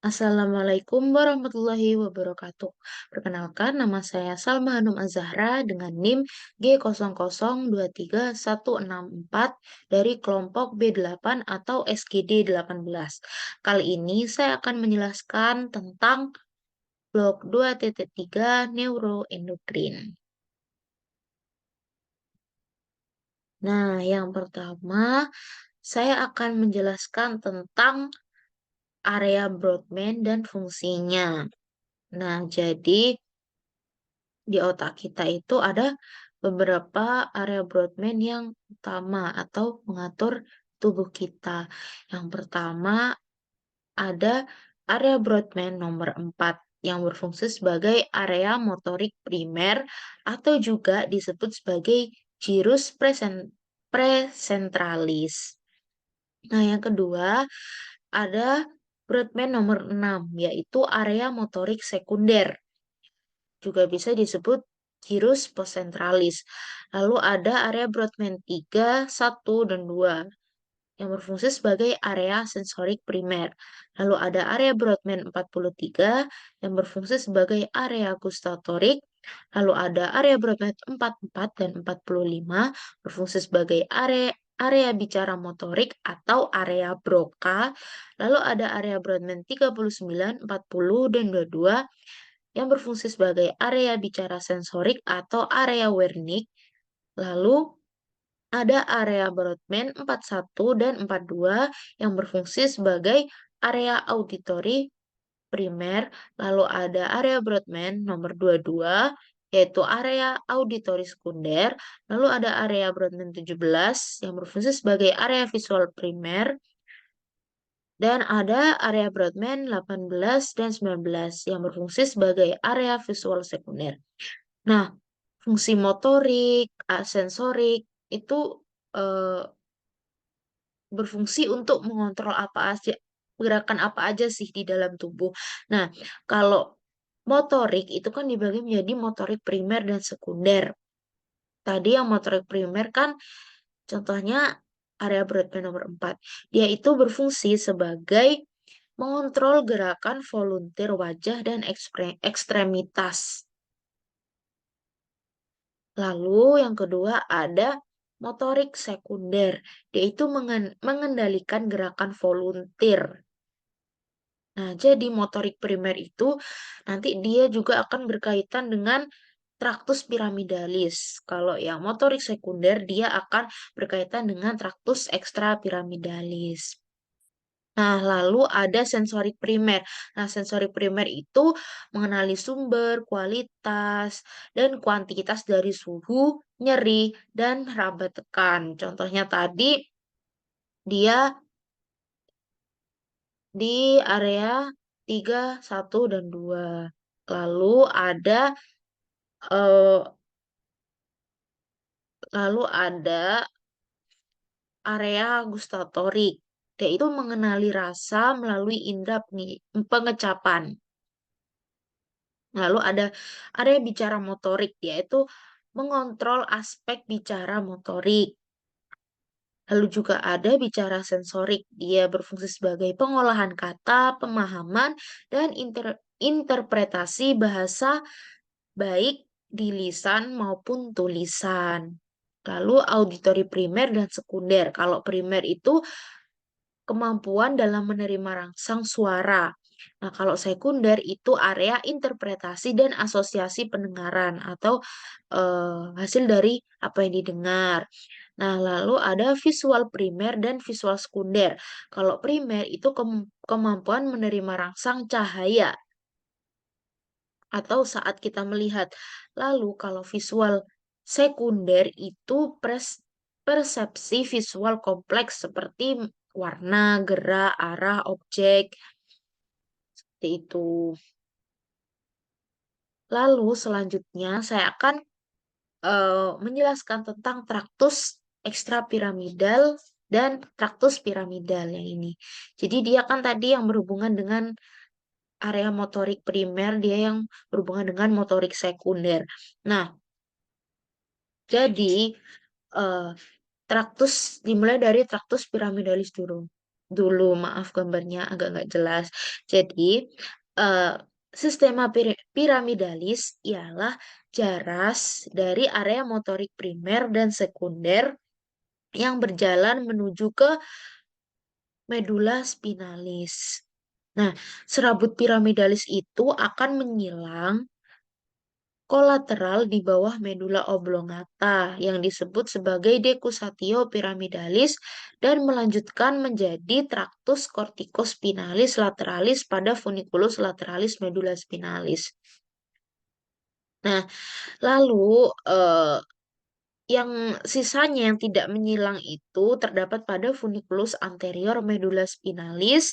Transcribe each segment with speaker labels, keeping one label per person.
Speaker 1: Assalamualaikum warahmatullahi wabarakatuh. Perkenalkan, nama saya Salma Hanum Azahra dengan NIM G00236164 dari kelompok B8 atau SGD 18. Kali ini saya akan menjelaskan tentang blok 2.3 neuroendokrin. Nah, yang pertama saya akan menjelaskan tentang area Brodmann dan fungsinya. Nah, jadi di otak kita itu ada beberapa area Brodmann yang utama atau mengatur tubuh kita. Yang pertama ada area Brodmann nomor 4 yang berfungsi sebagai area motorik primer atau juga disebut sebagai gyrus presentralis. Nah, yang kedua ada Brodmann nomor 6 yaitu area motorik sekunder, juga bisa disebut gyrus postcentralis. Lalu ada area Brodmann 3, 1, dan 2 yang berfungsi sebagai area sensorik primer. Lalu ada area Brodmann 43 yang berfungsi sebagai area gustatorik. Lalu ada area Brodmann 44 dan 45 berfungsi sebagai area bicara motorik atau area Broca. Lalu ada area Brodmann 39, 40, dan 22 yang berfungsi sebagai area bicara sensorik atau area Wernicke. Lalu ada area Brodmann 41 dan 42 yang berfungsi sebagai area auditori primer. Lalu ada area Brodmann nomor 22 yaitu area auditori sekunder. Lalu ada area Brodmann 17 yang berfungsi sebagai area visual primer. Dan ada area Brodmann 18 dan 19 yang berfungsi sebagai area visual sekunder. Nah, fungsi motorik, sensorik itu eh, berfungsi untuk mengontrol apa aja, gerakan apa aja sih di dalam tubuh. Nah, kalau motorik itu kan dibagi menjadi motorik primer dan sekunder. Tadi yang motorik primer kan contohnya area Brodmann nomor 4. Dia itu berfungsi sebagai mengontrol gerakan volunteer wajah dan ekstremitas. Lalu yang kedua ada motorik sekunder. Dia itu mengendalikan gerakan volunteer. Nah, jadi motorik primer itu nanti dia juga akan berkaitan dengan traktus piramidalis. Kalau yang motorik sekunder dia akan berkaitan dengan traktus ekstrapiramidalis. Nah, lalu ada sensorik primer. Nah, sensorik primer itu mengenali sumber, kualitas, dan kuantitas dari suhu, nyeri, dan raba tekan. Contohnya tadi dia di area 3, 1, dan 2. Lalu ada eh, area gustatorik. Dia itu mengenali rasa melalui indera pengecapan. Lalu ada area bicara motorik, yaitu mengontrol aspek bicara motorik. Lalu juga ada bicara sensorik, dia berfungsi sebagai pengolahan kata, pemahaman, dan interpretasi bahasa baik di lisan maupun tulisan. Lalu auditori primer dan sekunder. Kalau primer itu kemampuan dalam menerima rangsang suara. Nah, kalau sekunder itu area interpretasi dan asosiasi pendengaran atau hasil dari apa yang didengar. Nah, lalu ada visual primer dan visual sekunder. Kalau primer itu kemampuan menerima rangsang cahaya atau saat kita melihat. Lalu kalau visual sekunder itu persepsi visual kompleks seperti warna, gerak, arah, objek, seperti itu. Lalu selanjutnya saya akan menjelaskan tentang traktus ekstrapiramidal dan traktus piramidal yang ini. Jadi dia kan tadi yang berhubungan dengan area motorik primer, dia yang berhubungan dengan motorik sekunder. Nah, jadi eh, traktus dimulai dari traktus piramidalis dulu. dulu, maaf gambarnya agak nggak jelas. Jadi, eh, sistema piramidalis ialah jaras dari area motorik primer dan sekunder yang berjalan menuju ke medula spinalis. Nah, serabut piramidalis itu akan menyilang kolateral di bawah medula oblongata yang disebut sebagai dekusatio piramidalis dan melanjutkan menjadi traktus corticospinalis lateralis pada funiculus lateralis medula spinalis. Nah, lalu eh, yang sisanya yang tidak menyilang itu terdapat pada funiculus anterior medula spinalis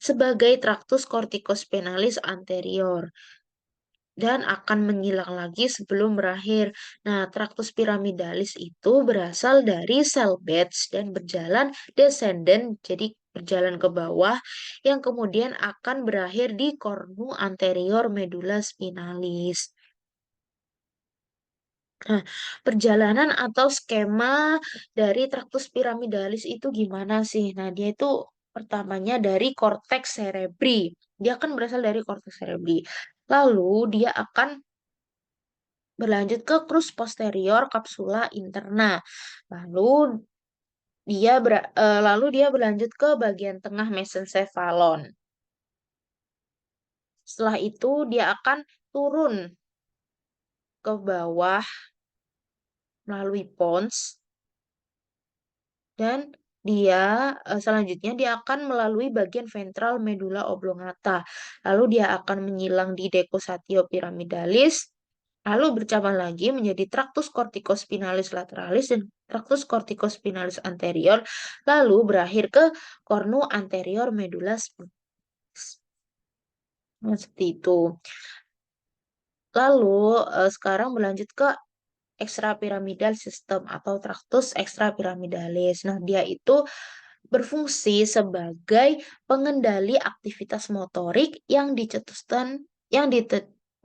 Speaker 1: sebagai traktus corticospinalis anterior dan akan menyilang lagi sebelum berakhir. Nah, traktus piramidalis itu berasal dari cell batch dan berjalan descendant, jadi berjalan ke bawah, yang kemudian akan berakhir di cornu anterior medula spinalis. Nah, perjalanan atau skema dari traktus piramidalis itu gimana sih? Nah, dia itu pertamanya dari korteks cerebri. Dia akan berasal dari korteks cerebri. Lalu dia akan berlanjut ke krus posterior kapsula interna. Lalu lalu dia berlanjut ke bagian tengah mesencephalon. Setelah itu dia akan turun ke bawah melalui pons dan selanjutnya dia akan melalui bagian ventral medula oblongata. Lalu dia akan menyilang di dekusatio piramidalis. Lalu bercabang lagi menjadi traktus corticospinalis lateralis dan traktus corticospinalis anterior, lalu berakhir ke cornu anterior medula spinalis. Nah, seperti itu. Lalu sekarang berlanjut ke extrapiramidal system atau traktus extrapyramidalis. Nah, dia itu berfungsi sebagai pengendali aktivitas motorik yang dite-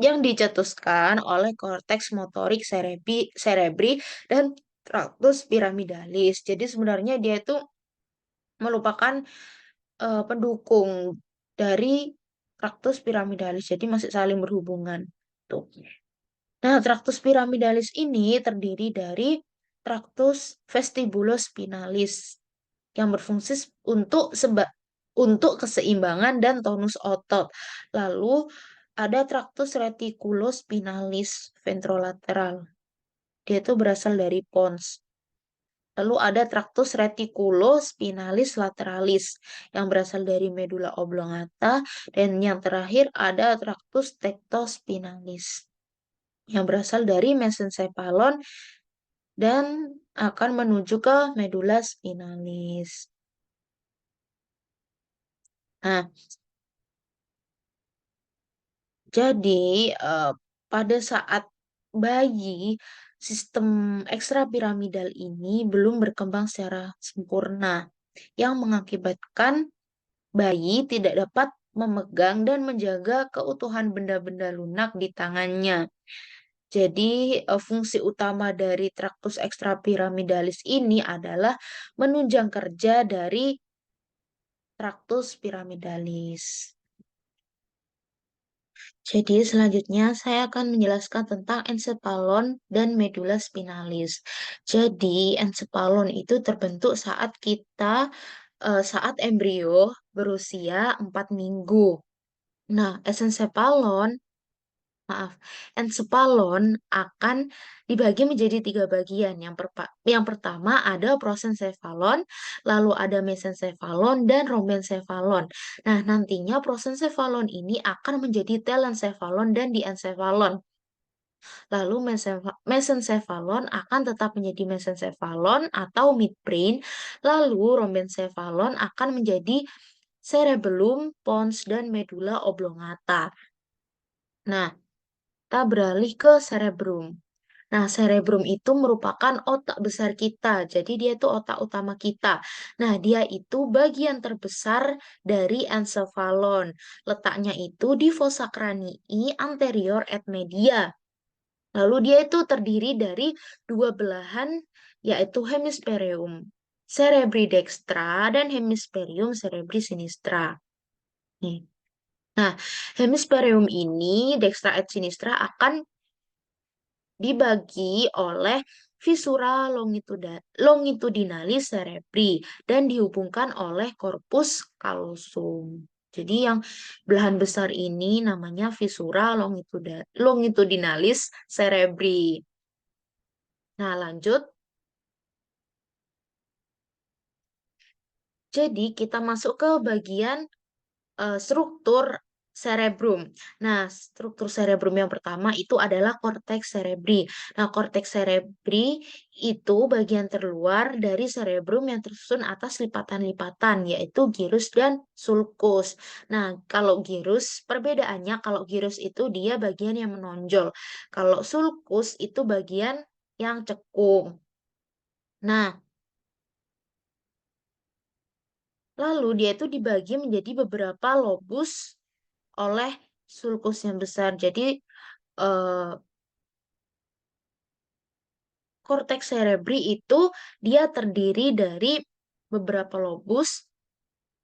Speaker 1: yang dicetuskan oleh korteks motorik cerebri dan traktus piramidalis. Jadi sebenarnya dia itu merupakan pendukung dari traktus piramidalis. Jadi masih saling berhubungan. Tuh. Nah, traktus piramidalis ini terdiri dari traktus vestibulospinalis yang berfungsi untuk keseimbangan dan tonus otot. Lalu ada traktus reticulospinalis ventrolateral. Dia itu berasal dari pons. Lalu ada traktus reticulospinalis lateralis yang berasal dari medula oblongata dan yang terakhir ada traktus tectospinalis yang berasal dari mesencephalon dan akan menuju ke medula spinalis. Nah, jadi eh, pada saat bayi, sistem ekstrapiramidal ini belum berkembang secara sempurna, yang mengakibatkan bayi tidak dapat memegang dan menjaga keutuhan benda-benda lunak di tangannya. Jadi, fungsi utama dari traktus ekstrapiramidalis ini adalah menunjang kerja dari traktus piramidalis. Jadi selanjutnya saya akan menjelaskan tentang encephalon dan medula spinalis. Jadi encephalon itu terbentuk saat embrio berusia 4 minggu. Nah, maaf, encephalon akan dibagi menjadi 3 bagian. Yang pertama ada prosencephalon, lalu ada mesencephalon dan rhombencephalon. Nah, nantinya prosencephalon ini akan menjadi telencephalon dan diencephalon. Lalu mesencephalon akan tetap menjadi mesencephalon atau midbrain. Lalu rhombencephalon akan menjadi cerebellum, pons, dan medula oblongata. Nah, kita beralih ke cerebrum. Nah, cerebrum itu merupakan otak besar kita. Jadi dia itu otak utama kita. Nah, dia itu bagian terbesar dari encephalon. Letaknya itu di fossa cranii anterior et media. Lalu dia itu terdiri dari 2 belahan, yaitu hemispherium cerebri dextra, dan hemisferium cerebri sinistra. Nih. Nah, hemisferium ini, dextra et sinistra, akan dibagi oleh visura longitudinalis cerebri dan dihubungkan oleh corpus callosum. Jadi yang belahan besar ini namanya visura longitudinalis cerebri. Nah, lanjut. Jadi kita masuk ke bagian struktur cerebrum. Nah, struktur cerebrum yang pertama itu adalah korteks cerebri. Nah, korteks cerebri itu bagian terluar dari cerebrum yang tersusun atas lipatan-lipatan, yaitu gyrus dan sulcus. Nah, kalau gyrus, perbedaannya kalau gyrus itu dia bagian yang menonjol. Kalau sulcus itu bagian yang cekung. Nah, lalu dia itu dibagi menjadi beberapa lobus oleh sulcus yang besar. Jadi eh, korteks cerebri itu dia terdiri dari beberapa lobus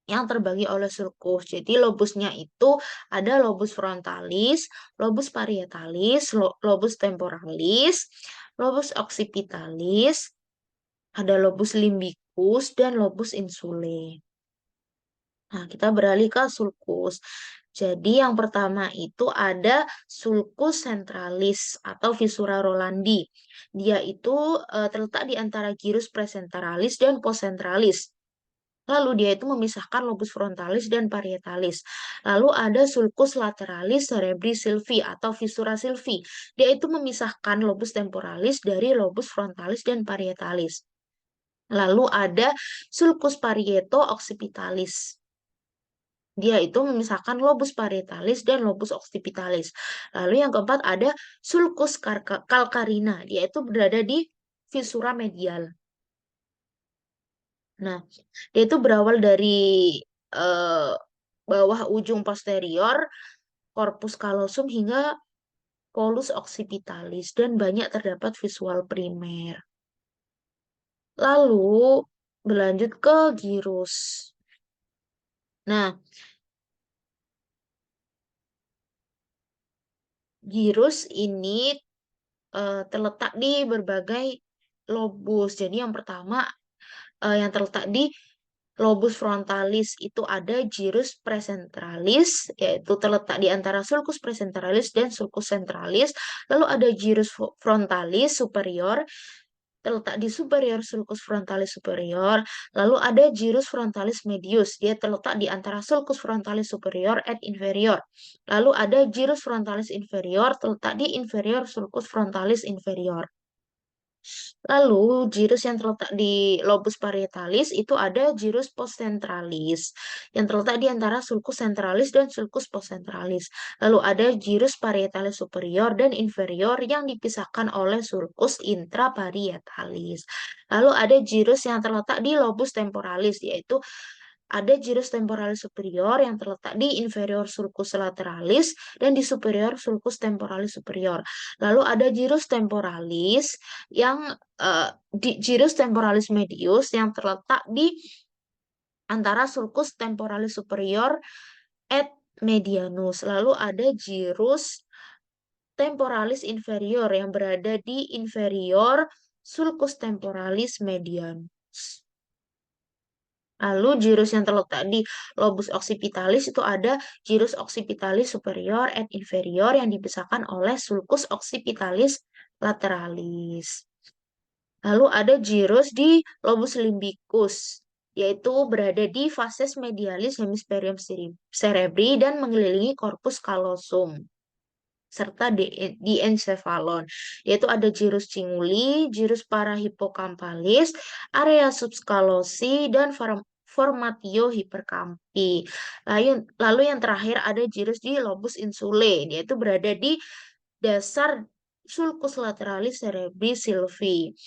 Speaker 1: yang terbagi oleh sulcus. Jadi lobusnya itu ada lobus frontalis, lobus parietalis, lobus temporalis, lobus occipitalis, ada lobus limbicus, dan lobus insulae. Nah, kita beralih ke sulcus. Jadi yang pertama itu ada sulcus centralis atau visura Rolandi. Dia itu terletak di antara gyrus presenteralis dan postcentralis. Lalu dia itu memisahkan lobus frontalis dan parietalis. Lalu ada sulcus lateralis cerebri sylvie atau visura sylvie. Dia itu memisahkan lobus temporalis dari lobus frontalis dan parietalis. Lalu ada sulcus parieto occipitalis. Dia itu memisahkan lobus parietalis dan lobus occipitalis. Lalu yang keempat ada sulcus calcarina. Dia itu berada di visura medial. Nah, dia itu berawal dari eh, bawah ujung posterior, corpus callosum hingga polus occipitalis dan banyak terdapat visual primer. Lalu berlanjut ke gyrus. Nah, gyrus ini terletak di berbagai lobus. Jadi yang pertama yang terletak di lobus frontalis itu ada gyrus presenteralis, yaitu terletak di antara sulcus presenteralis dan sulcus centralis. Lalu ada gyrus frontalis superior, terletak di superior sulcus frontalis superior. Lalu ada gyrus frontalis medius, dia terletak di antara sulcus frontalis superior et inferior. Lalu ada gyrus frontalis inferior, terletak di inferior sulcus frontalis inferior. Lalu gyrus yang terletak di lobus parietalis itu ada gyrus postcentralis yang terletak di antara sulcus centralis dan sulcus postcentralis. Lalu ada gyrus parietalis superior dan inferior yang dipisahkan oleh sulcus intraparietalis. Lalu ada gyrus yang terletak di lobus temporalis yaitu ada gyrus temporalis superior yang terletak di inferior sulcus lateralis dan di superior sulcus temporalis superior. Lalu ada gyrus temporalis yang di gyrus temporalis medius yang terletak di antara sulcus temporalis superior et medianus. Lalu ada gyrus temporalis inferior yang berada di inferior sulcus temporalis medianus. Lalu gyrus yang terletak di lobus occipitalis itu ada gyrus occipitalis superior and inferior yang dipisahkan oleh sulcus occipitalis lateralis. Lalu ada gyrus di lobus limbicus, yaitu berada di fases medialis hemisferium cerebri dan mengelilingi corpus callosum serta di encephalon, yaitu ada gyrus cinguli, gyrus parahipokampalis, area subskalosi, dan formatio hiperkampi. Lalu yang terakhir ada gyrus di lobus insulae, yaitu berada di dasar sulcus lateralis cerebri sylvie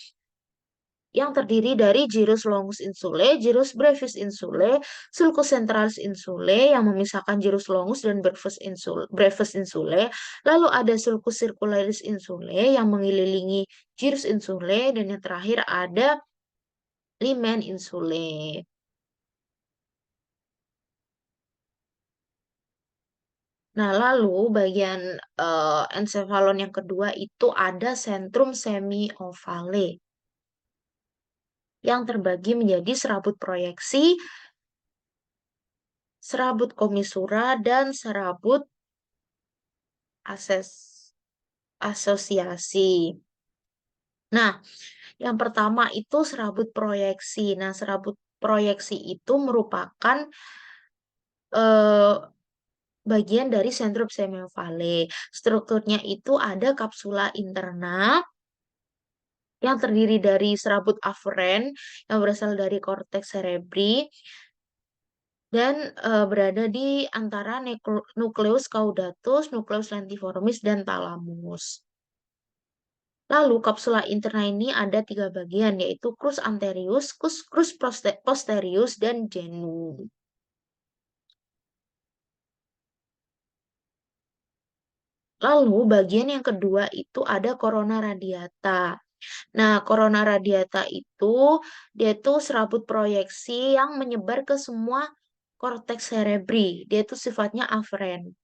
Speaker 1: yang terdiri dari gyrus longus insulae, gyrus brevis insulae, sulcus centralis insulae yang memisahkan gyrus longus dan brevis insulae, lalu ada sulcus circularis insulae yang mengelilingi gyrus insulae, dan yang terakhir ada limen insule. Nah, lalu bagian ensefalon yang kedua itu ada sentrum semi-ovale yang terbagi menjadi serabut proyeksi, serabut komisura, dan serabut ases asosiasi. Nah, yang pertama itu serabut proyeksi. Nah, serabut proyeksi itu merupakan eh, bagian dari sentrum semiovale. Strukturnya itu ada kapsula interna yang terdiri dari serabut aferen yang berasal dari korteks cerebri dan berada di antara nukleus caudatus, nukleus lentiformis, dan talamus. Lalu kapsula interna ini ada tiga bagian, yaitu crus anterius, crus posterius, dan genu. Lalu bagian yang kedua itu ada corona radiata. Nah, corona radiata itu dia itu serabut proyeksi yang menyebar ke semua korteks cerebri. Dia itu sifatnya aferen.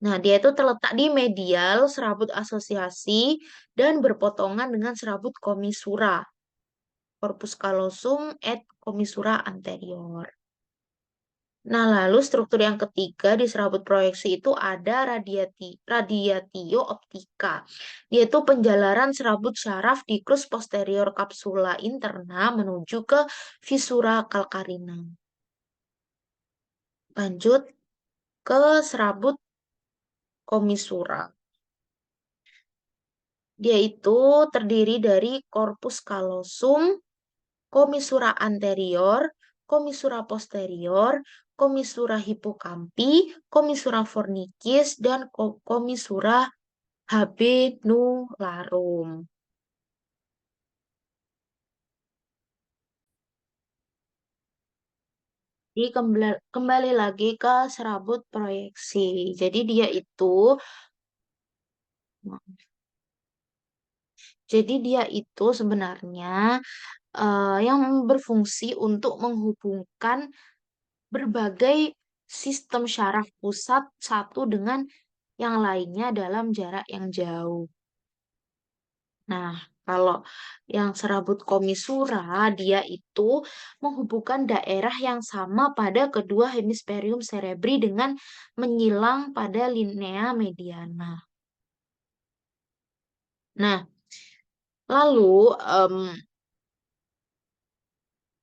Speaker 1: Nah, dia itu terletak di medial serabut asosiasi dan berpotongan dengan serabut komisura, corpus callosum et commissura anterior. Nah, lalu struktur yang ketiga di serabut proyeksi itu ada radiatio optica, yaitu penjalaran serabut syaraf di krus posterior kapsula interna menuju ke visura calcarina. Lanjut ke serabut komisura. Dia itu terdiri dari corpus callosum, komisura anterior, komisura posterior, komisura hipokampi, komisura fornicis, dan komisura habenularum. Jadi kembali lagi ke serabut proyeksi. Jadi dia itu sebenarnya yang berfungsi untuk menghubungkan berbagai sistem syaraf pusat satu dengan yang lainnya dalam jarak yang jauh. Nah, kalau yang serabut komisura, dia itu menghubungkan daerah yang sama pada kedua hemisferium cerebri dengan menyilang pada linea mediana. Nah, lalu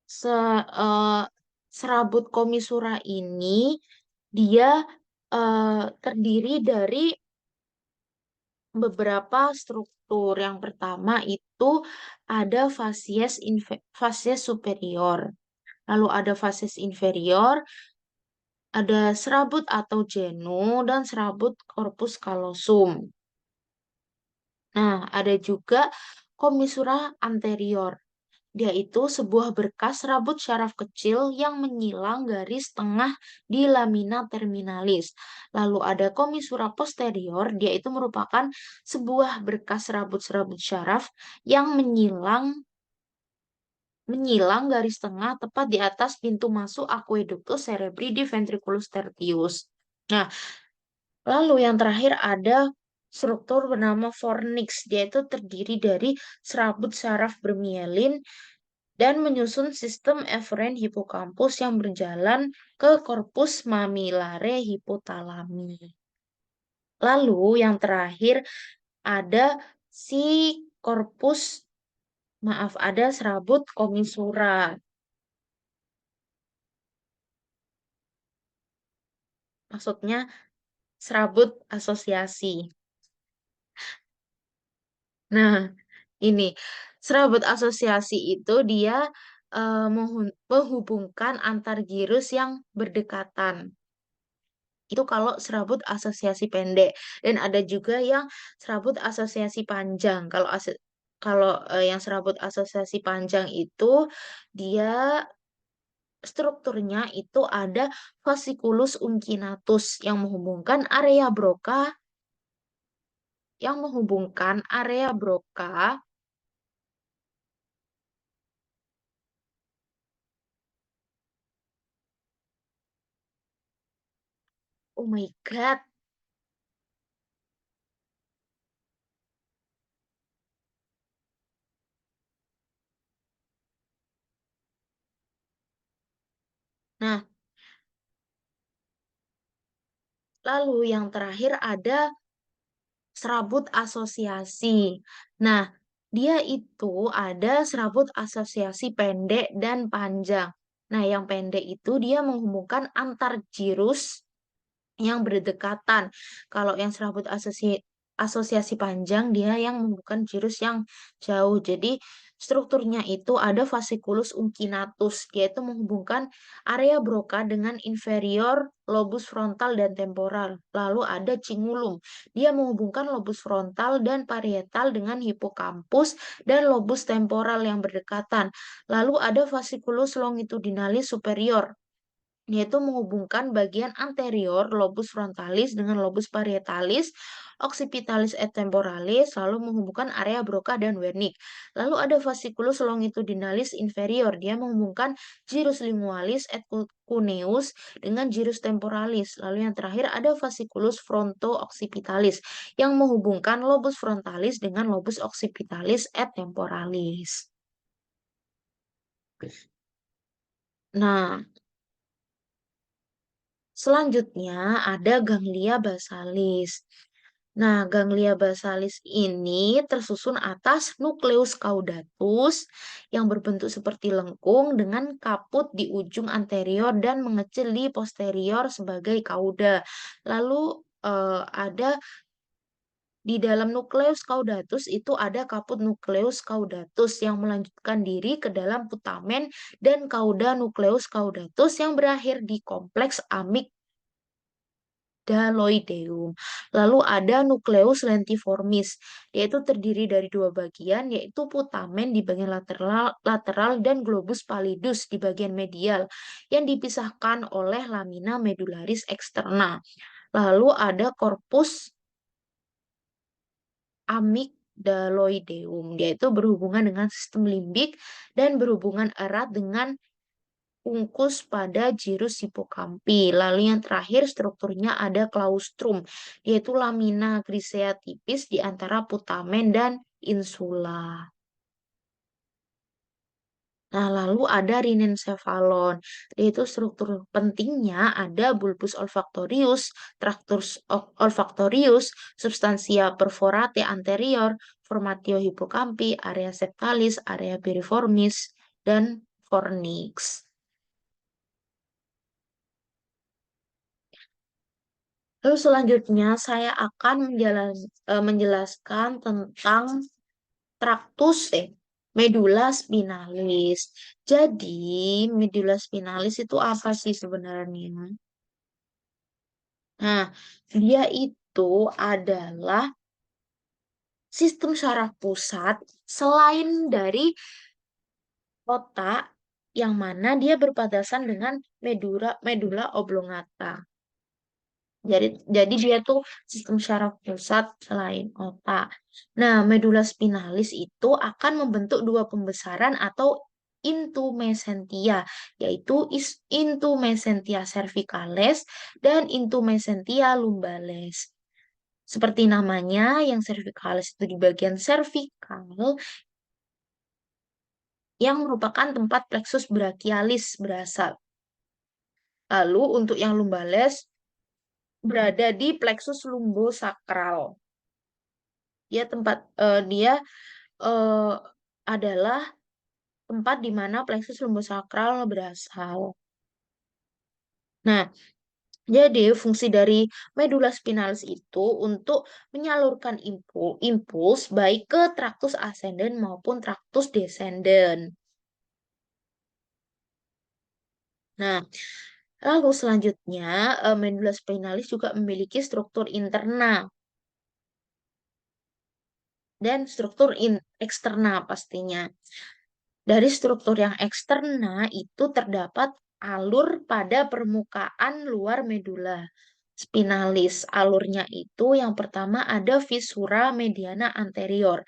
Speaker 1: se, eh, serabut komisura ini dia terdiri dari beberapa struktur. Yang pertama itu ada facies superior. Lalu ada facies inferior, ada serabut atau genu, dan serabut corpus callosum. Nah, ada juga komisura anterior. Dia itu sebuah berkas rambut syaraf kecil yang menyilang garis tengah di lamina terminalis. Lalu ada komisura posterior, dia itu merupakan sebuah berkas rambut-rambut syaraf yang menyilang garis tengah tepat di atas pintu masuk aqueductus cerebri di ventriculus tertius. Nah, lalu yang terakhir ada struktur bernama fornix. Dia itu terdiri dari serabut saraf bermielin dan menyusun sistem eferen hipokampus yang berjalan ke korpus mamilare hipotalami. Lalu yang terakhir ada si korpus, maaf, ada serabut komisura. Maksudnya serabut asosiasi. Nah, ini serabut asosiasi itu dia menghubungkan antar girus yang berdekatan. Itu kalau serabut asosiasi pendek. Dan ada juga yang serabut asosiasi panjang. Kalau yang serabut asosiasi panjang itu dia strukturnya itu ada fasciculus uncinatus yang menghubungkan area Broca Oh my God. Nah, lalu yang terakhir ada serabut asosiasi. Nah, dia itu ada serabut asosiasi pendek dan panjang. Nah, yang pendek itu dia menghubungkan antar jirus yang berdekatan. Kalau yang serabut asosiasi panjang, dia yang membuka jurus yang jauh. Jadi strukturnya itu ada fasciculus uncinatus. Dia itu menghubungkan area Broca dengan inferior lobus frontal dan temporal. Lalu ada cingulum. Dia menghubungkan lobus frontal dan parietal dengan hipokampus dan lobus temporal yang berdekatan. Lalu ada fasciculus longitudinalis superior, yaitu menghubungkan bagian anterior lobus frontalis dengan lobus parietalis, occipitalis et temporalis, lalu menghubungkan area Broca dan Wernicke. Lalu ada fasciculus longitudinalis inferior, dia menghubungkan gyrus lingualis et cuneus dengan gyrus temporalis. Lalu yang terakhir ada fasciculus fronto-occipitalis yang menghubungkan lobus frontalis dengan lobus occipitalis et temporalis. Nah, selanjutnya ada ganglia basalis. Nah, ganglia basalis ini tersusun atas nukleus caudatus yang berbentuk seperti lengkung dengan kaput di ujung anterior dan mengecil di posterior sebagai kauda. Lalu ada di dalam nukleus caudatus itu ada kaput nukleus caudatus yang melanjutkan diri ke dalam putamen dan kauda nukleus caudatus yang berakhir di kompleks amygdaloideum. Lalu ada nukleus lentiformis, yaitu terdiri dari dua bagian, yaitu putamen di bagian lateral dan globus pallidus di bagian medial, yang dipisahkan oleh lamina medularis eksterna. Lalu ada korpus amygdaloideum, yaitu berhubungan dengan sistem limbik dan berhubungan erat dengan ungkus pada jirus hipokampi. Lalu yang terakhir strukturnya ada claustrum, yaitu lamina grisea tipis di antara putamen dan insula. Nah, lalu ada rinencephalon, yaitu struktur pentingnya ada bulbus olfactorius, tractus olfactorius, substantia perforate anterior, formatio hippocampi, area septalis, area piriformis, dan fornix. Lalu selanjutnya saya akan menjelaskan tentang traktus medula spinalis. Jadi, medula spinalis itu apa sih sebenarnya? Nah, dia itu adalah sistem saraf pusat selain dari otak yang mana dia berpapasan dengan medula medula oblongata. Jadi dia tuh sistem syaraf pusat selain otak. Nah, medula spinalis itu akan membentuk dua pembesaran atau intumesentia, yaitu intumesentia cervicalis dan intumesentia lumbales. Seperti namanya, yang cervicalis itu di bagian cervical, yang merupakan tempat plexus brachialis berasal. Lalu untuk yang lumbales berada di plexus lumbosakral. Dia eh, adalah tempat di mana plexus lumbosakral berasal. Nah, jadi fungsi dari medula spinalis itu untuk menyalurkan impuls baik ke traktus ascendens maupun traktus descendens. Nah, lalu selanjutnya medula spinalis juga memiliki struktur internal dan struktur eksternal pastinya. Dari struktur yang eksterna itu terdapat alur pada permukaan luar medula spinalis. Alurnya itu yang pertama ada visura mediana anterior.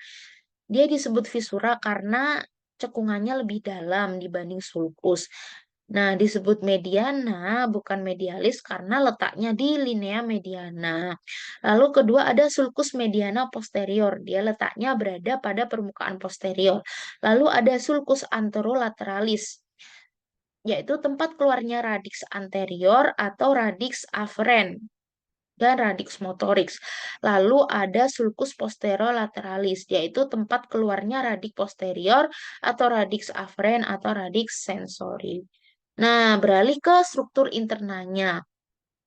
Speaker 1: Dia disebut visura karena cekungannya lebih dalam dibanding sulcus. Nah, disebut mediana bukan medialis karena letaknya di linea mediana. Lalu kedua ada sulcus mediana posterior. Dia letaknya berada pada permukaan posterior. Lalu ada sulcus anterolateralis, yaitu tempat keluarnya radix anterior atau radix afferent dan radix motorix. Lalu ada sulcus posterolateralis, yaitu tempat keluarnya radix posterior atau radix afferent atau radix sensori. Nah, beralih ke struktur internalnya,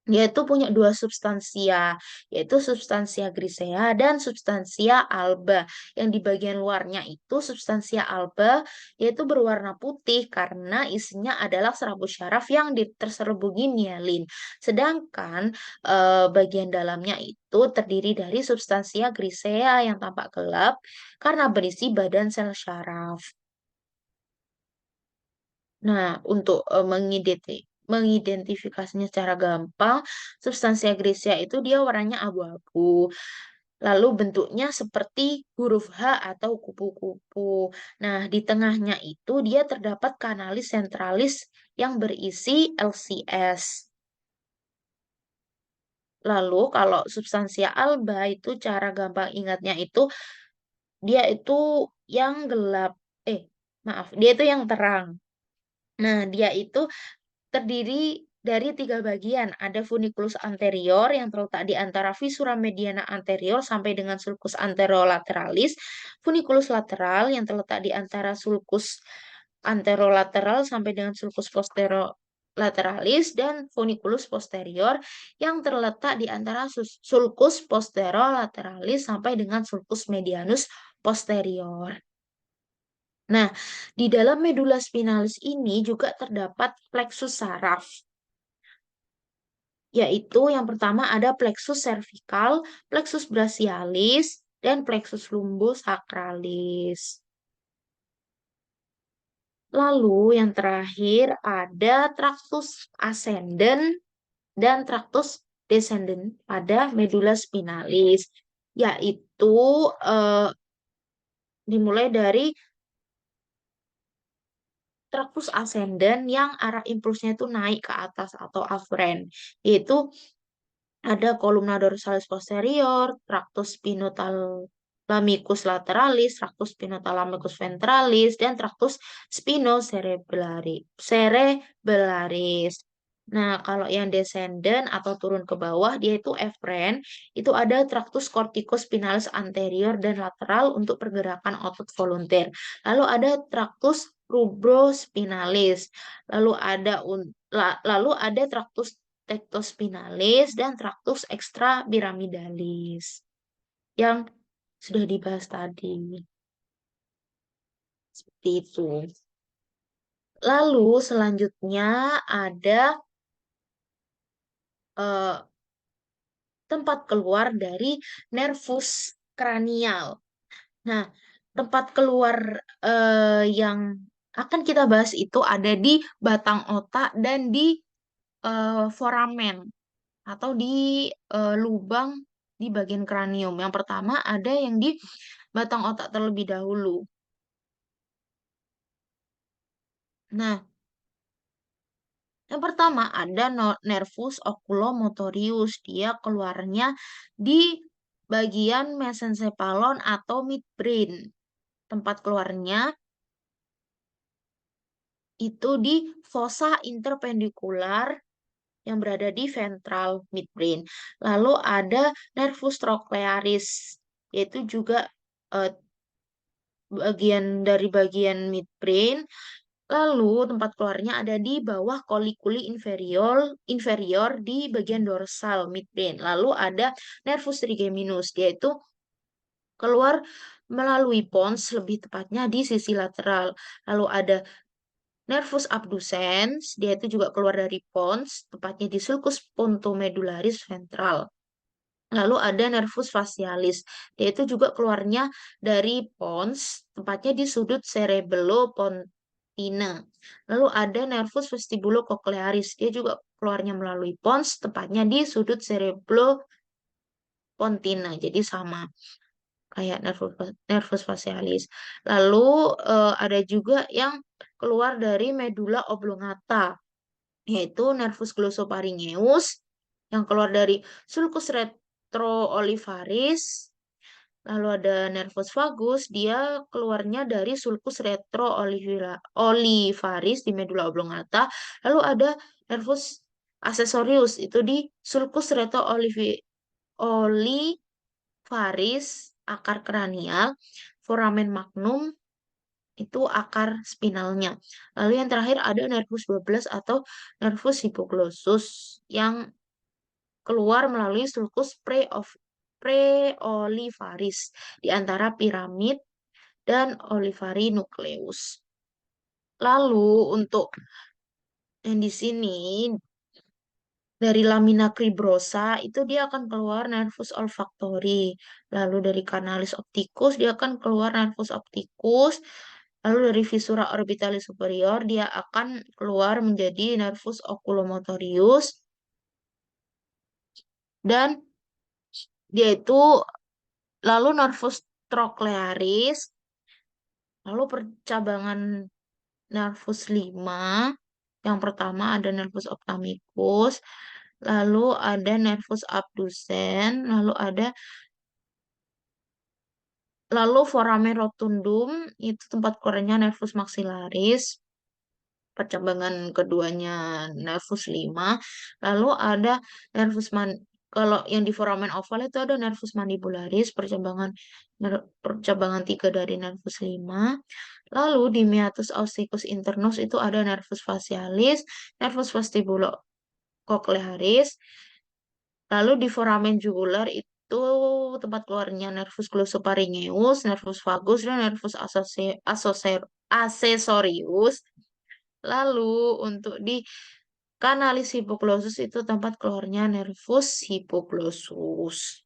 Speaker 1: yaitu punya dua substansia, yaitu substansia grisea dan substansia alba. Yang di bagian luarnya itu substansia alba, yaitu berwarna putih karena isinya adalah serabut syaraf yang terselubungi mielin. Sedangkan bagian dalamnya itu terdiri dari substansia grisea yang tampak gelap karena berisi badan sel syaraf. Nah, untuk mengidentifikasinya secara gampang, substansia grisea itu dia warnanya abu-abu. Lalu bentuknya seperti huruf H atau kupu-kupu. Nah, di tengahnya itu dia terdapat kanalis sentralis yang berisi LCS. Lalu kalau substansia alba itu cara gampang ingatnya itu dia itu yang gelap. Eh, maaf, dia itu yang terang. Nah, dia itu terdiri dari tiga bagian. Ada funiculus anterior yang terletak di antara visura mediana anterior sampai dengan sulcus anterolateralis, funiculus lateral yang terletak di antara sulcus anterolateral sampai dengan sulcus posterolateralisdan funiculus posterior yang terletak di antara sulcus posterolateralis sampai dengan sulcus medianus posterior. Nah, di dalam medula spinalis ini juga terdapat plexus saraf, yaitu yang pertama ada plexus cervical, plexus brachialis, dan plexus lumbus sacralis. Lalu yang terakhir ada tractus ascendens dan tractus descendens pada medula spinalis, yaitu dimulai dari tractus ascendens yang arah impulsnya itu naik ke atas atau afferent, yaitu ada columna dorsalis posterior, tractus spinothalamicus lateralis, tractus spinothalamicus ventralis, dan tractus spinocerebellaris. Nah, kalau yang descendant atau turun ke bawah, dia itu efferent, itu ada tractus corticospinalis anterior dan lateral untuk pergerakan otot volunteer. Lalu ada tractus rubrospinalis, lalu ada tractus tectospinalis dan tractus extrapyramidalis yang sudah dibahas tadi. Seperti itu. Lalu selanjutnya ada eh, tempat keluar dari nervus kranial. Nah, tempat keluar yang akan kita bahas itu ada di batang otak dan di foramen atau di lubang di bagian kranium. Yang pertama ada yang di batang otak terlebih dahulu. Nah, yang pertama ada nervus oculomotorius. Dia keluarnya di bagian mesencephalon atau midbrain. Tempat keluarnya itu di fossa interpendicular yang berada di ventral midbrain. Lalu ada nervus trochlearis, yaitu juga eh, bagian dari bagian midbrain. Lalu tempat keluarnya ada di bawah colliculi inferior di bagian dorsal midbrain. Lalu ada nervus trigeminus, yaitu keluar melalui pons, lebih tepatnya di sisi lateral. Lalu ada nervus abducens, dia itu juga keluar dari pons, tepatnya di sulcus pontomedularis ventral. Lalu ada nervus facialis, dia itu juga keluarnya dari pons, tepatnya di sudut cerebellopontine. Lalu ada nervus vestibulocochlearis, dia juga keluarnya melalui pons, tepatnya di sudut cerebellopontine. Jadi sama kayak nervus facialis. Lalu ada juga yang keluar dari medula oblongata, yaitu nervus glossopharyngeus yang keluar dari sulcus retroolivaris. Lalu ada nervus vagus, dia keluarnya dari sulcus retroolivaris di medula oblongata. Lalu ada nervus accessorius, itu di sulcus retroolivaris, akar kranial. Foramen magnum itu akar spinalnya. Lalu yang terakhir ada nervus bablas atau nervus hipoglossus yang keluar melalui sulcus preolivaris di antara piramid dan olivari nucleus. Lalu untuk yang di sini dari lamina cribrosa itu dia akan keluar nervus olfactori. Lalu dari canalis opticus dia akan keluar nervus opticus. Lalu dari visura orbitalis superior dia akan keluar menjadi nervus oculomotorius. Dan dia itu lalu nervus trochlearis. Lalu percabangan nervus 5. Yang pertama ada nervus ophthalmicus. Lalu ada nervus abducens. Lalu foramen rotundum itu tempat keluarnya nervus maxillaris, percabangan keduanya nervus 5. Lalu ada kalau yang di foramen oval itu ada nervus mandibularis, percabangan 3 dari nervus 5. Lalu di meatus ausculus internus itu ada nervus facialis, nervus vestibulocochlearis. Lalu di foramen jugular itu tempat keluarnya nervus glossopharyngeus, nervus vagus, dan nervus accessorius. Lalu untuk di kanalis hipoglossus itu tempat keluarnya nervus hipoglossus.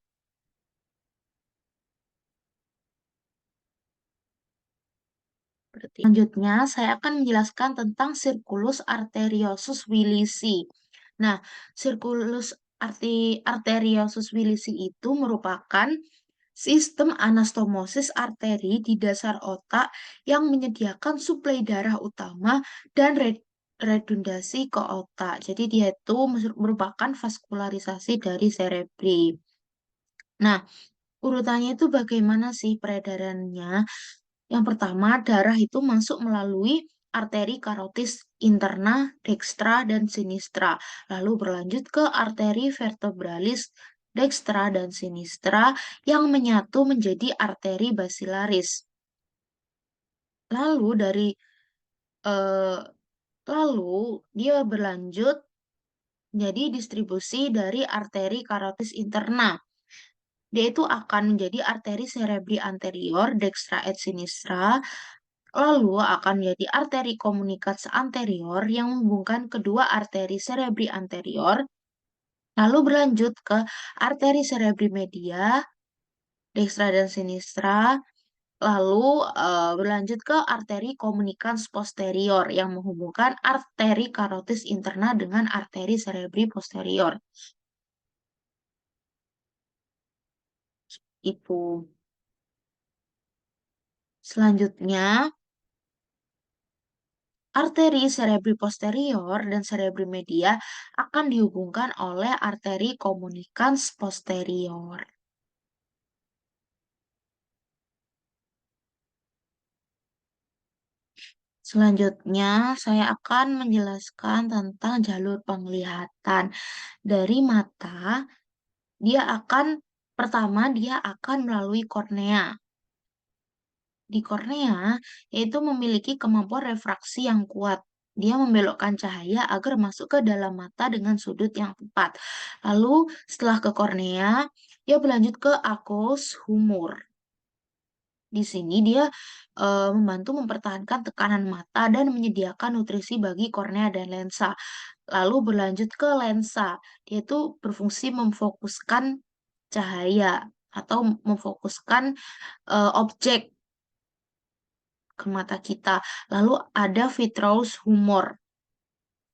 Speaker 1: Selanjutnya, saya akan menjelaskan tentang circulus arteriosus Willisi. Nah, circulus arteriosus Willisi itu merupakan sistem anastomosis arteri di dasar otak yang menyediakan suplai darah utama dan redundasi ke otak. Jadi dia itu merupakan vaskularisasi dari cerebri. Nah, urutannya itu bagaimana sih peredarannya? Yang pertama, darah itu masuk melalui arteri karotis interna, dextra, dan sinistra. Lalu berlanjut ke arteri vertebralis dextra dan sinistra yang menyatu menjadi arteri basilaris. Lalu eh, lalu dia berlanjut menjadi distribusi dari arteri karotis interna. Dia itu akan menjadi arteri cerebri anterior, dextra et sinistra, lalu akan menjadi arteri communicans anterior yang menghubungkan kedua arteri cerebri anterior, lalu berlanjut ke arteri cerebri media, dextra dan sinistra, lalu berlanjut ke arteri communicans posterior yang menghubungkan arteri karotis interna dengan arteri cerebri posterior. Itu. Selanjutnya, arteri cerebri posterior dan cerebri media akan dihubungkan oleh arteri communicans posterior. Selanjutnya, saya akan menjelaskan tentang jalur penglihatan. Dari mata, dia akan melalui kornea. Di kornea, yaitu memiliki kemampuan refraksi yang kuat. Dia membelokkan cahaya agar masuk ke dalam mata dengan sudut yang tepat. Lalu, setelah ke kornea, dia berlanjut ke aqueous humor. Di sini dia membantu mempertahankan tekanan mata dan menyediakan nutrisi bagi kornea dan lensa. Lalu berlanjut ke lensa. Dia itu berfungsi memfokuskan cahaya atau memfokuskan objek ke mata kita. Lalu ada vitreous humor.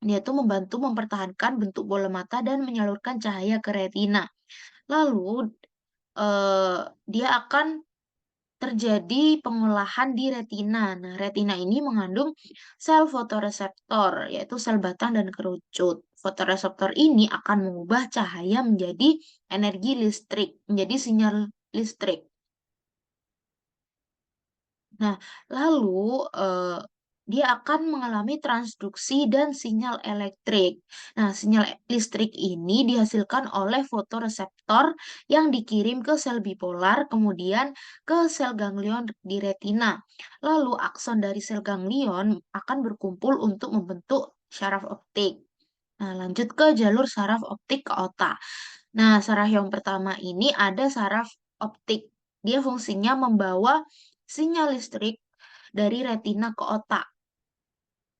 Speaker 1: Dia itu membantu mempertahankan bentuk bola mata dan menyalurkan cahaya ke retina. Lalu dia akan terjadi pengolahan di retina. Nah, retina ini mengandung sel fotoreseptor, yaitu sel batang dan kerucut. Fotoreseptor ini akan mengubah cahaya menjadi energi listrik, menjadi sinyal listrik. Nah, lalu dia akan mengalami transduksi dan sinyal elektrik. Nah, sinyal listrik ini dihasilkan oleh fotoreseptor yang dikirim ke sel bipolar, kemudian ke sel ganglion di retina. Lalu akson dari sel ganglion akan berkumpul untuk membentuk syaraf optik. Nah, lanjut ke jalur saraf optik ke otak. Nah, saraf yang pertama ini ada saraf optik. Dia fungsinya membawa sinyal listrik dari retina ke otak.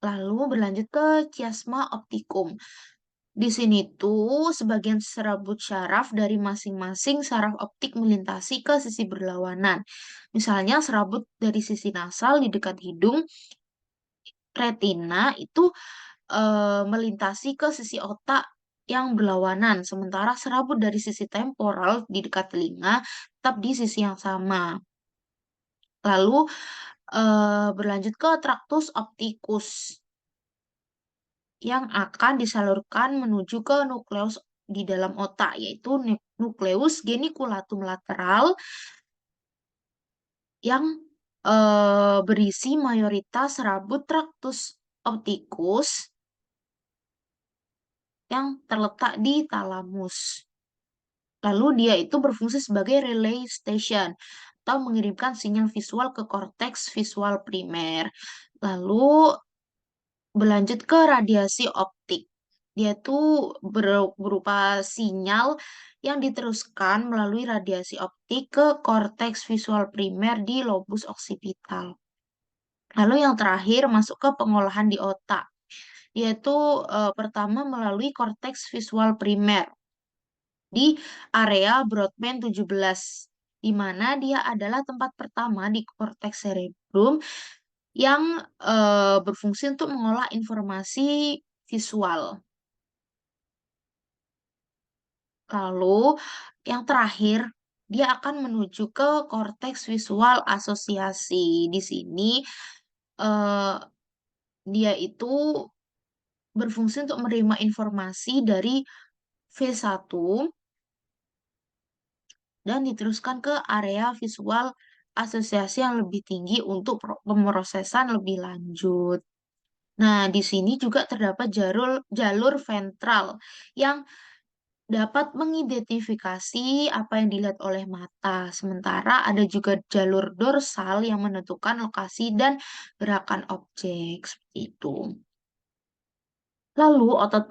Speaker 1: Lalu berlanjut ke chiasma optikum. Di sini tuh sebagian serabut syaraf dari masing-masing saraf optik melintasi ke sisi berlawanan. Misalnya serabut dari sisi nasal di dekat hidung, retina itu melintasi ke sisi otak yang berlawanan, sementara serabut dari sisi temporal di dekat telinga tetap di sisi yang sama. Lalu berlanjut ke traktus optikus yang akan disalurkan menuju ke nukleus di dalam otak, yaitu nukleus geniculatum lateral yang berisi mayoritas serabut traktus optikus yang terletak di talamus. Lalu dia itu berfungsi sebagai relay station atau mengirimkan sinyal visual ke korteks visual primer. Lalu berlanjut ke radiasi optik. Dia tuh berupa sinyal yang diteruskan melalui radiasi optik ke korteks visual primer di lobus oksipital. Lalu yang terakhir masuk ke pengolahan di otak, yaitu pertama melalui korteks visual primer di area Brodmann 17, di mana dia adalah tempat pertama di korteks cerebrum yang berfungsi untuk mengolah informasi visual. Lalu yang terakhir, dia akan menuju ke korteks visual asosiasi. Di sini eh, dia itu berfungsi untuk menerima informasi dari V1 dan diteruskan ke area visual asosiasi yang lebih tinggi untuk pemrosesan lebih lanjut. Nah, di sini juga terdapat jalur jalur ventral yang dapat mengidentifikasi apa yang dilihat oleh mata. Sementara ada juga jalur dorsal yang menentukan lokasi dan gerakan objek seperti itu. Lalu otot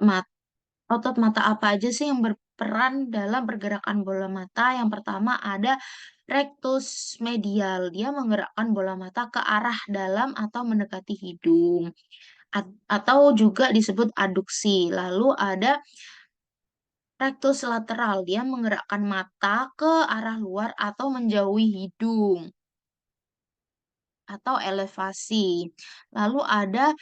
Speaker 1: mata apa aja sih yang berperan dalam pergerakan bola mata? Yang pertama ada rectus medial. Dia menggerakkan bola mata ke arah dalam atau mendekati hidung. Atau juga disebut aduksi. Lalu ada rectus lateral. Dia menggerakkan mata ke arah luar atau menjauhi hidung. Atau elevasi. Lalu ada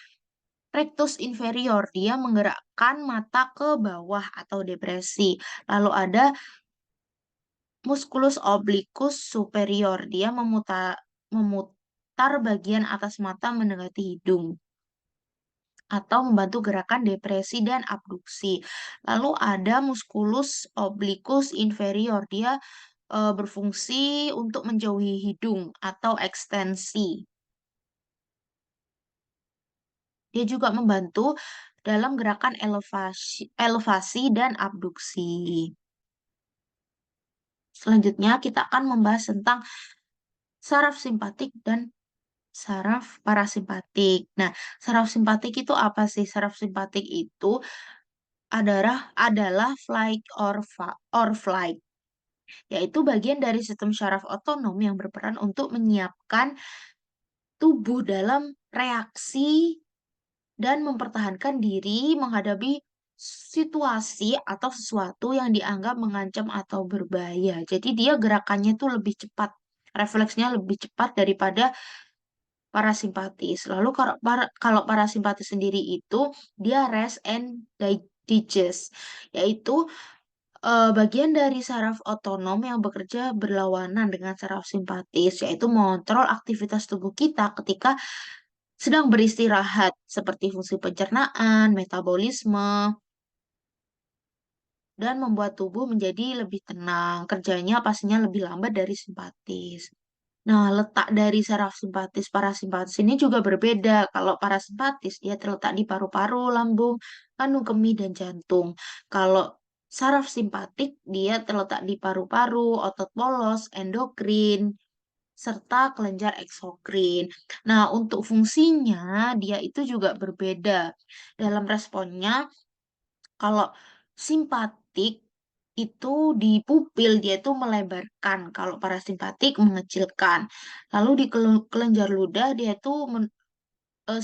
Speaker 1: rectus inferior, dia menggerakkan mata ke bawah atau depresi. Lalu ada musculus obliquus superior, dia memutar bagian atas mata mendekati hidung atau membantu gerakan depresi dan abduksi. Lalu ada musculus obliquus inferior, dia berfungsi untuk menjauhi hidung atau ekstensi. Dia juga membantu dalam gerakan elevasi dan abduksi. Selanjutnya kita akan membahas tentang saraf simpatik dan saraf parasimpatik. Nah, saraf simpatik itu apa sih? Saraf simpatik itu adalah flight or flight, yaitu bagian dari sistem saraf otonom yang berperan untuk menyiapkan tubuh dalam reaksi dan mempertahankan diri menghadapi situasi atau sesuatu yang dianggap mengancam atau berbahaya. Jadi dia gerakannya tuh lebih cepat, refleksnya lebih cepat daripada parasimpatis. Lalu kalau parasimpatis sendiri itu dia rest and digest, yaitu Bagian dari saraf otonom yang bekerja berlawanan dengan saraf simpatis, yaitu mengontrol aktivitas tubuh kita ketika sedang beristirahat, seperti fungsi pencernaan, metabolisme, dan membuat tubuh menjadi lebih tenang. Kerjanya pastinya lebih lambat dari simpatis. Nah, letak dari saraf simpatis parasimpatis ini juga berbeda. Kalau parasimpatis dia terletak di paru-paru, lambung, kandung kemih, dan jantung. Kalau saraf simpatik dia terletak di paru-paru, otot polos, endokrin, serta kelenjar eksokrin. Nah, untuk fungsinya dia itu juga berbeda. Dalam responnya, kalau simpatik itu di pupil dia itu melebarkan, kalau parasimpatik mengecilkan. Lalu di kelenjar ludah dia itu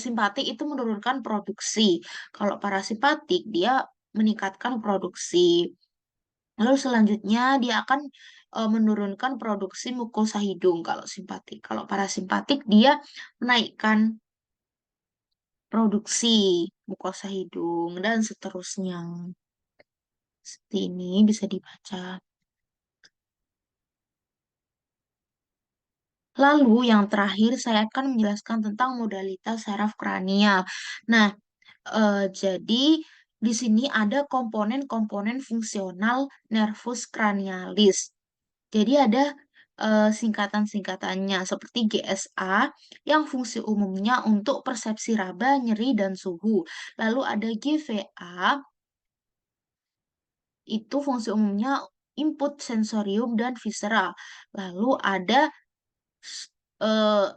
Speaker 1: simpatik itu menurunkan produksi. Kalau parasimpatik dia meningkatkan produksi. Lalu selanjutnya dia akan menurunkan produksi mukosa hidung kalau simpatik. Kalau parasimpatik dia menaikkan produksi mukosa hidung dan seterusnya. Seperti ini bisa dibaca. Lalu yang terakhir saya akan menjelaskan tentang modalitas saraf kranial. Nah, jadi di sini ada komponen-komponen fungsional nervus cranialis. Jadi ada singkatan-singkatannya seperti GSA yang fungsi umumnya untuk persepsi raba, nyeri, dan suhu. Lalu ada GVA, itu fungsi umumnya input sensorium dan visceral. Lalu ada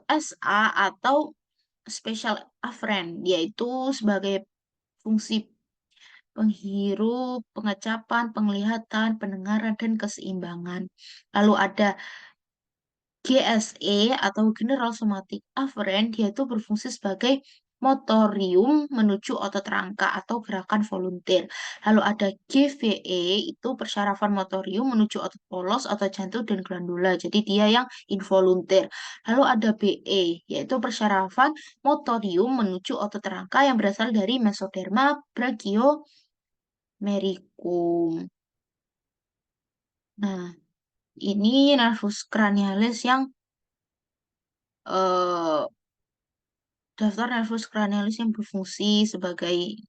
Speaker 1: SA atau special afferent, yaitu sebagai fungsi penghirup, pengecapan, penglihatan, pendengaran, dan keseimbangan. Lalu ada GSE atau General Somatic Afferent, yaitu berfungsi sebagai motorium menuju otot rangka atau gerakan volunteer. Lalu ada GVE, itu persyarafan motorium menuju otot polos, otot jantung, dan glandula. Jadi dia yang involunteer. Lalu ada BE, yaitu persyarafan motorium menuju otot rangka yang berasal dari mesoderma brachiomericum. Nah, ini nervus cranialis yang eh, daftar nervus cranialis yang berfungsi sebagai.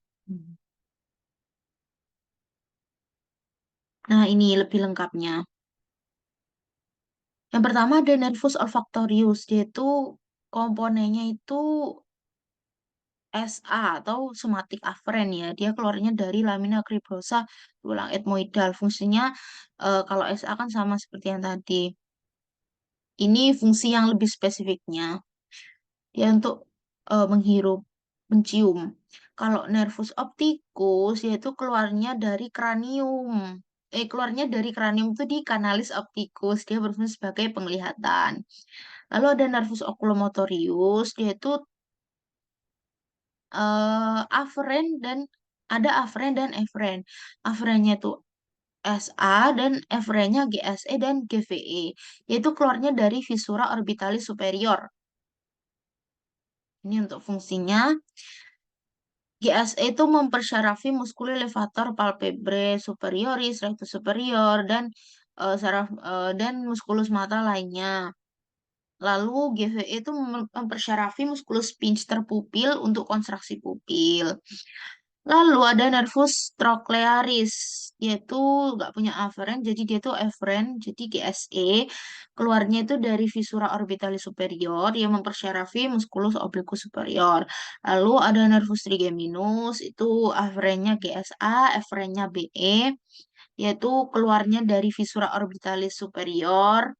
Speaker 1: Nah, ini lebih lengkapnya. Yang pertama ada nervus olfactorius, yaitu komponennya itu SA atau somatic afferent ya. Dia keluarnya dari lamina cribrosa tulang etmoidal. Fungsinya kalau SA kan sama seperti yang tadi. Ini fungsi yang lebih spesifiknya. Ya untuk menghirup, mencium. Kalau nervus opticus yaitu keluarnya dari kranium itu di kanalis opticus, dia berfungsi sebagai penglihatan. Lalu ada nervus oculomotorius, yaitu afferent dan ada afferent dan efferent. Afferentnya itu SA dan efferentnya GSE dan GVE, yaitu keluarnya dari visura orbitalis superior. Ini untuk fungsinya. GSE itu mempersyarafi muskuli levator palpebrae superioris, rectus superior, dan dan muskulus mata lainnya. Lalu GVE itu mempersyarafi muskulus sphincter pupil untuk kontraksi pupil. Lalu ada nervus trochlearis, yaitu nggak punya afferent, jadi dia itu efferent, jadi GSE. Keluarnya itu dari visura orbitalis superior yang mempersyarafi musculus obliquus superior. Lalu ada nervus trigeminus, itu afferentnya GSA, efferentnya BE, yaitu keluarnya dari visura orbitalis superior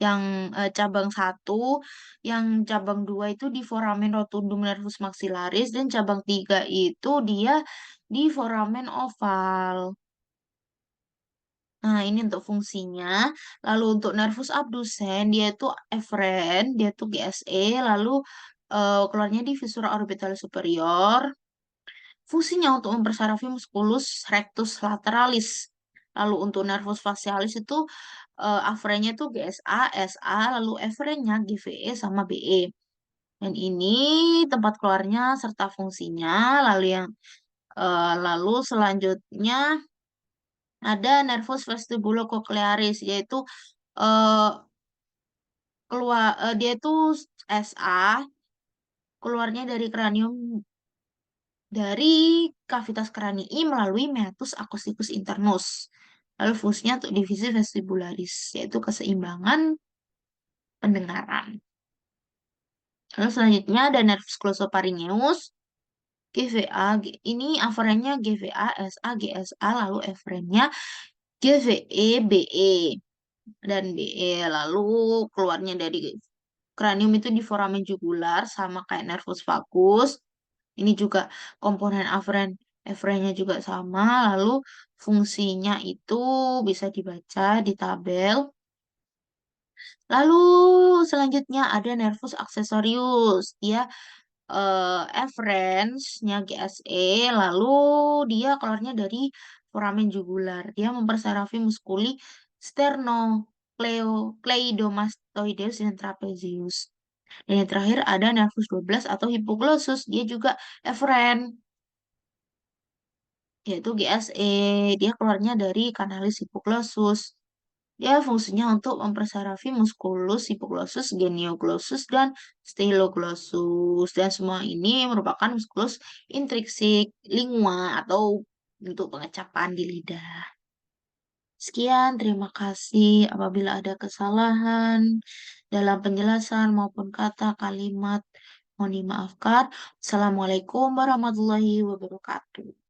Speaker 1: yang cabang satu, yang cabang dua itu di foramen rotundum nervus maxillaris, dan cabang tiga itu dia di foramen oval. Nah, ini untuk fungsinya. Lalu untuk nervus abducens, dia itu efferent, dia itu GSE, lalu keluarnya di visura orbitalis superior. Fungsinya untuk mempersarafi musculus rectus lateralis. Lalu untuk nervus facialis itu afferentnya itu GSA, SA, lalu efferentnya GVE sama BE. Dan ini tempat keluarnya serta fungsinya. Lalu yang Lalu selanjutnya ada nervus vestibulocochlearis, yaitu eh, dia itu SA keluarnya dari kranium, dari kavitas kranii melalui meatus acousticus internus. Lalu fungsinya untuk divisi vestibularis, yaitu keseimbangan pendengaran. Lalu selanjutnya ada nervus glossopharyngeus, GVA. Ini aferennya GVA, SA, GSA, lalu eferennya GVE, BE, dan BE. Lalu keluarnya dari kranium itu di foramen jugular, sama kayak nervus vagus. Ini juga komponen aferen, eferennya juga sama. Lalu fungsinya itu bisa dibaca di tabel. Lalu selanjutnya ada nervus accessorius. Dia efferents-nya GSE, lalu dia keluarnya dari foramen jugular. Dia mempersarafi muskuli sterno, cleidomastoideus, dan trapezius. Dan yang terakhir ada nervus 12 atau hipoglossus. Dia juga efferent, yaitu GSE. Dia keluarnya dari kanalis hipoglossus. Dia fungsinya untuk mempersarafi musculus hypoglossus, genioglossus, dan styloglossus. Dan semua ini merupakan musculus intrinsik lingua atau untuk pengecapan di lidah. Sekian, terima kasih. Apabila ada kesalahan dalam penjelasan maupun kata kalimat, mohon dimaafkan. Assalamualaikum warahmatullahi wabarakatuh.